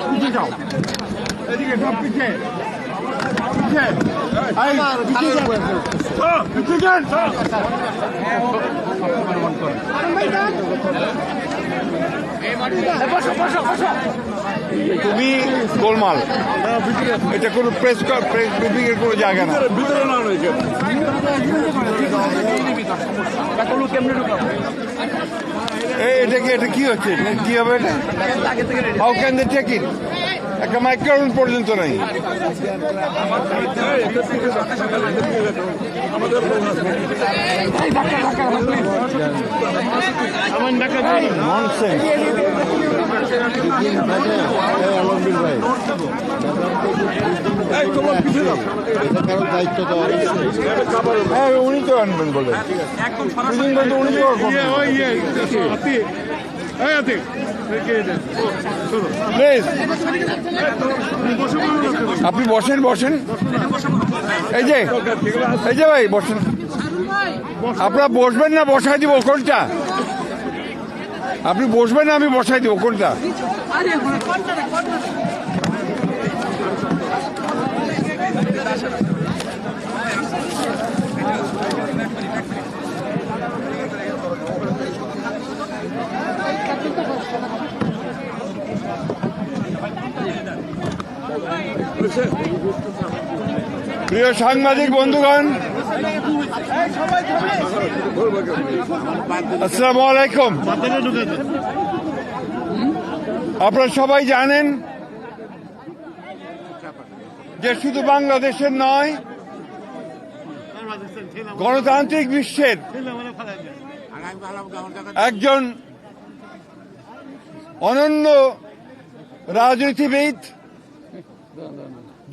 পিছিয়ে যাও, এদিকে সব পিছিয়ে তুমি গোলমাল, এটা কোনো প্রেস ব্রিফিং এর কোনো জায়গা না। ভিতরে না এটা কি হচ্ছে, কি হবে এটা? How can they take it? একটা মাইক্রোফোন পর্যন্ত নাই। উনি তো আনবেন বলে, উনি তো আপনি বসেন বসেন, এই যে ভাই বসেন। আপনারা বসবেন না বসাই দিব কোনটা? আপনি বসবেন না আমি বসাই দিব কোনটা? প্রিয় সাংবাদিক বন্ধুগণ, আসসালামু আলাইকুম। আপনারা সবাই জানেন যে শুধু বাংলাদেশের নয়, গণতান্ত্রিক বিশ্বের একজন অনন্য রাজনীতিবিদ,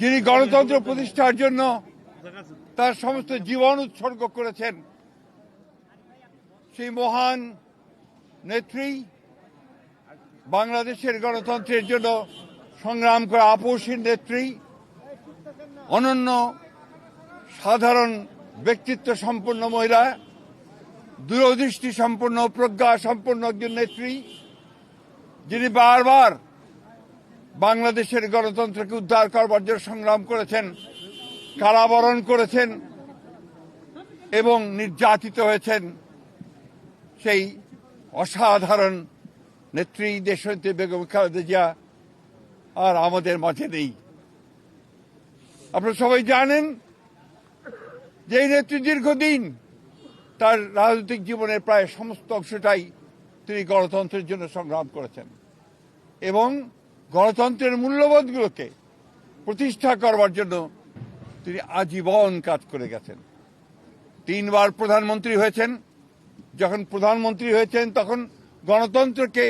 যিনি গণতন্ত্র প্রতিষ্ঠার জন্য তার সমস্ত জীবন উৎসর্গ করেছেন, সেই মহান নেত্রী, বাংলাদেশের গণতন্ত্রের জন্য সংগ্রাম করা আপসীর নেত্রী, অনন্য সাধারণ ব্যক্তিত্ব সম্পন্ন মহিলা, দূরদৃষ্টি সম্পন্ন, প্রজ্ঞা সম্পন্ন একজন নেত্রী, যিনি বারবার বাংলাদেশের গণতন্ত্রকে উদ্ধার করবার জন্য সংগ্রাম করেছেন, কারাবরণ করেছেন এবং নির্যাতিত হয়েছেন, সেই অসাধারণ নেত্রী দেশনেত্রী বেগম খালেদা জিয়া আর আমাদের মাঝে নেই। আপনারা সবাই জানেন যে এই নেত্রী দীর্ঘদিন তার রাজনৈতিক জীবনের প্রায় সমস্ত অংশটাই তিনি গণতন্ত্রের জন্য সংগ্রাম করেছেন এবং গণতন্ত্রের মূল্যবোধগুলোকে প্রতিষ্ঠা করবার জন্য তিনি আজীবন কাজ করে গেছেন। 3 বার প্রধানমন্ত্রী হয়েছেন। যখন প্রধানমন্ত্রী হয়েছেন তখন গণতন্ত্রকে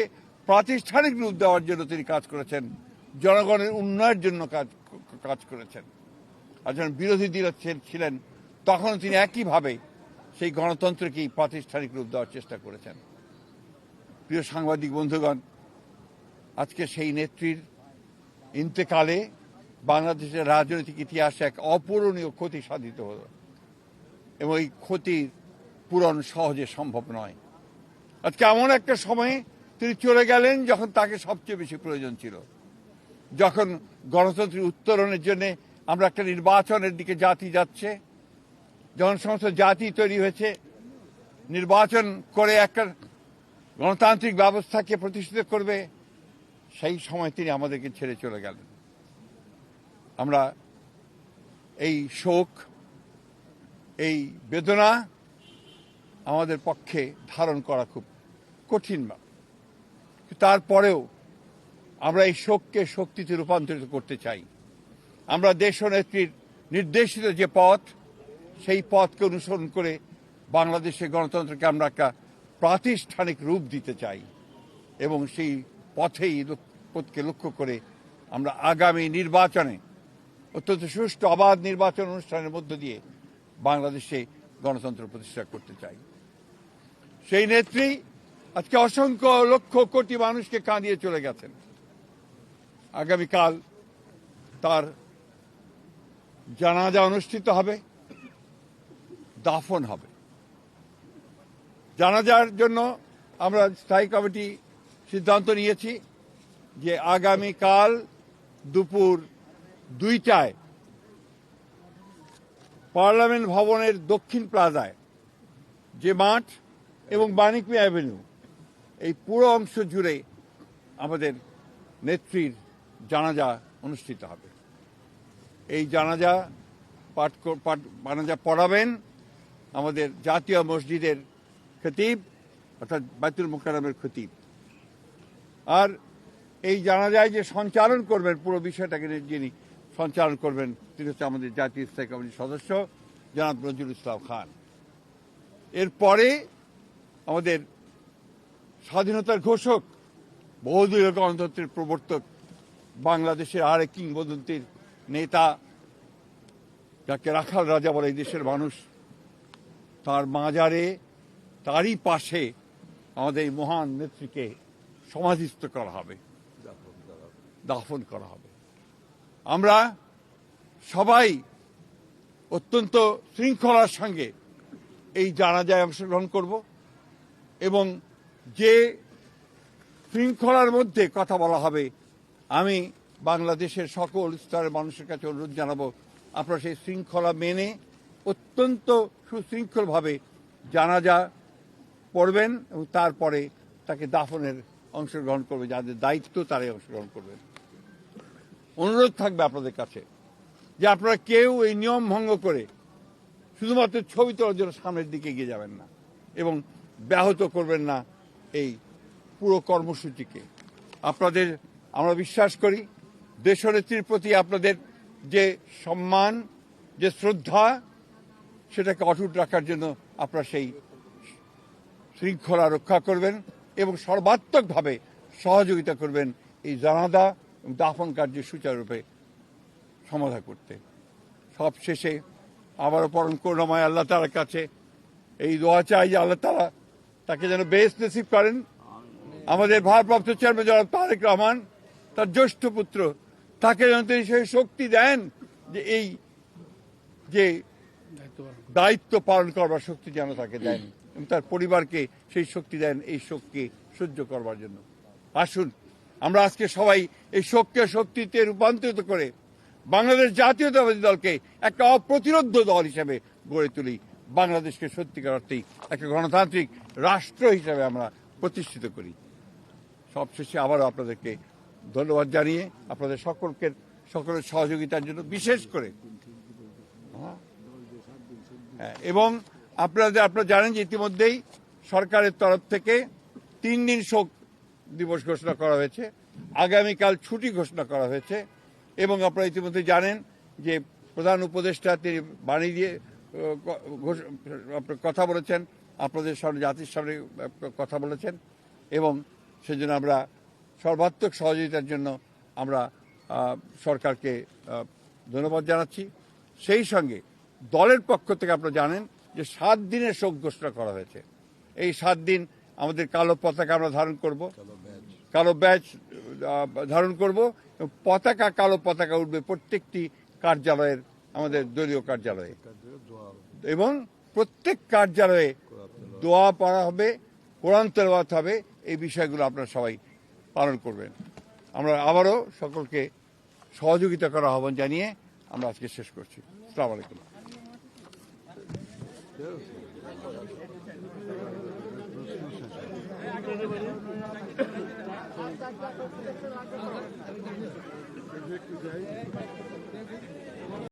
প্রাতিষ্ঠানিক রূপ দেওয়ার জন্য তিনি কাজ করেছেন, জনগণের উন্নয়নের জন্য কাজ করেছেন। আর যখন বিরোধী দল ছিলেন তখন তিনি একইভাবে সেই গণতন্ত্রকেই প্রাতিষ্ঠানিক রূপ দেওয়ার চেষ্টা করেছেন। প্রিয় সাংবাদিক বন্ধুগণ, আজকে সেই নেত্রীর ইন্তেকালে বাংলাদেশের রাজনৈতিক ইতিহাসে এক অপূরণীয় ক্ষতি সাধিত হল এবং এই ক্ষতির পূরণ সহজে সম্ভব নয়। আজকে এমন একটা সময়ে তিনি চলে গেলেন যখন তাকে সবচেয়ে বেশি প্রয়োজন ছিল, যখন গণতন্ত্রের উত্তরণের জন্য আমরা একটা নির্বাচনের দিকে জাতি যাচ্ছে, যখন সমস্ত জাতি তৈরি হয়েছে নির্বাচন করে একটা গণতান্ত্রিক ব্যবস্থাকে প্রতিষ্ঠিত করবে, সেই সময় তিনি আমাদেরকে ছেড়ে চলে গেলেন। আমরা এই শোক, এই বেদনা আমাদের পক্ষে ধারণ করা খুব কঠিন। তারপরেও আমরা এই শোককে শক্তিতে রূপান্তরিত করতে চাই। আমরা দেশনেত্রীর নির্দেশিত যে পথ, সেই পথকে অনুসরণ করে বাংলাদেশের গণতন্ত্রকে আমরা একটা প্রাতিষ্ঠানিক রূপ দিতে চাই এবং সেই পথকে লক্ষ্য করে আমরা আগামী নির্বাচনে অত্যন্ত সুষ্ঠু অবাধ নির্বাচন অনুষ্ঠানের মধ্য দিয়ে বাংলাদেশে গণতন্ত্র প্রতিষ্ঠা করতে চাই। সেই নেত্রী আজকে অসংখ্য লক্ষ কোটি মানুষকে কাঁদিয়ে চলে গেছেন। আগামীকাল তার জানাজা অনুষ্ঠিত হবে, দাফন হবে। জানাজার জন্য আমরা স্থায়ী কমিটি সিদ্ধান্ত নিয়েছি যে আগামীকাল দুপুর 2টায় পার্লামেন্ট ভবনের দক্ষিণ প্লাজায় যে মাঠ এবং বাণিজ্য অ্যাভিনিউ এই পুরো অংশ জুড়ে আমাদের নেত্রীর জানাজা অনুষ্ঠিত হবে। এই জানাজা পড়াবেন আমাদের জাতীয় মসজিদের খতিব অর্থাৎ বাইতুল মুকাররমের খতিব। আর এই জানাজায় যে সঞ্চালন করবেন পুরো বিষয়টাকে যিনি সঞ্চালন করবেন তিনি হচ্ছে আমাদের জাতীয় স্থায়ী কমিটির সদস্য জনাব নজরুল ইসলাম খান। এরপরে আমাদের স্বাধীনতার ঘোষক বহুদলীয় গণতন্ত্রের প্রবর্তক বাংলাদেশের আরেক কিংবদন্তির নেতা যাকে রাখাল রাজা বলে এই দেশের মানুষ, তার মাজারে তারই পাশে আমাদের এই মহান নেত্রীকে সমাধিস্থ করা হবে, দাফন করা হবে। আমরা সবাই অত্যন্ত শৃঙ্খলার সঙ্গে এই জানাজায় অংশগ্রহণ করব এবং যে শৃঙ্খলার মধ্যে কথা বলা হবে আমি বাংলাদেশের সকল স্তরের মানুষের কাছে অনুরোধ জানাবো আপনারা সেই শৃঙ্খলা মেনে অত্যন্ত সুশৃঙ্খলভাবে জানাজা পড়বেন এবং তারপরে তাকে দাফনের অংশগ্রহণ করবে, যাদের দায়িত্ব তারাই অংশগ্রহণ করবেন। অনুরোধ থাকবে আপনাদের কাছে যে আপনারা কেউ এই নিয়ম ভঙ্গ করে শুধুমাত্র ছবি তোলার জন্য সামনের দিকে এগিয়ে যাবেন না এবং ব্যাহত করবেন না এই পুরো কর্মসূচিকে। আপনাদের আমরা বিশ্বাস করি দেশনেত্রীর প্রতি আপনাদের যে সম্মান, যে শ্রদ্ধা, সেটাকে অটুট রাখার জন্য আপনারা সেই শৃঙ্খলা রক্ষা করবেন এবং সর্বাত্মকভাবে সহযোগিতা করবেন এই জানাজা এবং দাফন কার্য সুচারুরূপে সমাধা করতে। সব শেষে আবারও পরম করুণাময় আল্লাহ তাআলার কাছে এই দোয়া চাই যে আল্লাহ তাআলা তাকে যেন বেহেশত নসিব করেন। আমাদের ভারপ্রাপ্ত চেয়ারম্যান জনাব তারেক রহমান তার জ্যেষ্ঠ পুত্র, তাকে যেন তিনি সেই শক্তি দেন যে এই যে দায়িত্ব পালন করবার শক্তি যেন তাকে দেন এবং তার পরিবারকে সেই শক্তি দেন এই শোককে সহ্য করবার জন্য। আসুন আমরা আজকে সবাই এই শোককে শক্তিতে রূপান্তরিত করে বাংলাদেশ জাতীয়তাবাদী দলকে একটা অপ্রতিরোধ্য দল হিসেবে গড়ে তুলি, বাংলাদেশকে সত্যিকার অর্থেই একটা গণতান্ত্রিক রাষ্ট্র হিসেবে আমরা প্রতিষ্ঠিত করি। সবশেষে আবারও আপনাদেরকে ধন্যবাদ জানিয়ে আপনাদের সকলের সহযোগিতার জন্য বিশেষ করে এবং আপনারা জানেন যে ইতিমধ্যেই সরকারের তরফ থেকে 3 দিন শোক দিবস ঘোষণা করা হয়েছে, আগামীকাল ছুটি ঘোষণা করা হয়েছে এবং আপনারা ইতিমধ্যে জানেন যে প্রধান উপদেষ্টা তিনি বাণী দিয়ে কথা বলেছেন, আপনাদের সামনে জাতির সামনে কথা বলেছেন এবং সেজন্য আমরা সর্বাত্মক সহযোগিতার জন্য আমরা সরকারকে ধন্যবাদ জানাচ্ছি। সেই সঙ্গে দলের পক্ষ থেকে আপনারা জানেন যে 7 দিনের শোক ঘোষণা করা হয়েছে। এই 7 দিন আমাদের কালো পতাকা আমরা ধারণ করব, কালো ব্যাজ ধারণ করব এবং কালো পতাকা উঠবে প্রত্যেকটি কার্যালয়ের, আমাদের দলীয় কার্যালয়ে এবং প্রত্যেক কার্যালয়ে দোয়া পড়া হবে, কোরআন তেলাওয়াত হবে। এই বিষয়গুলো আপনারা সবাই পালন করবেন। আমরা আবারও সকলকে সহযোগিতা করার আহ্বান জানিয়ে আমরা আজকে শেষ করছি। আসসালামু আলাইকুম।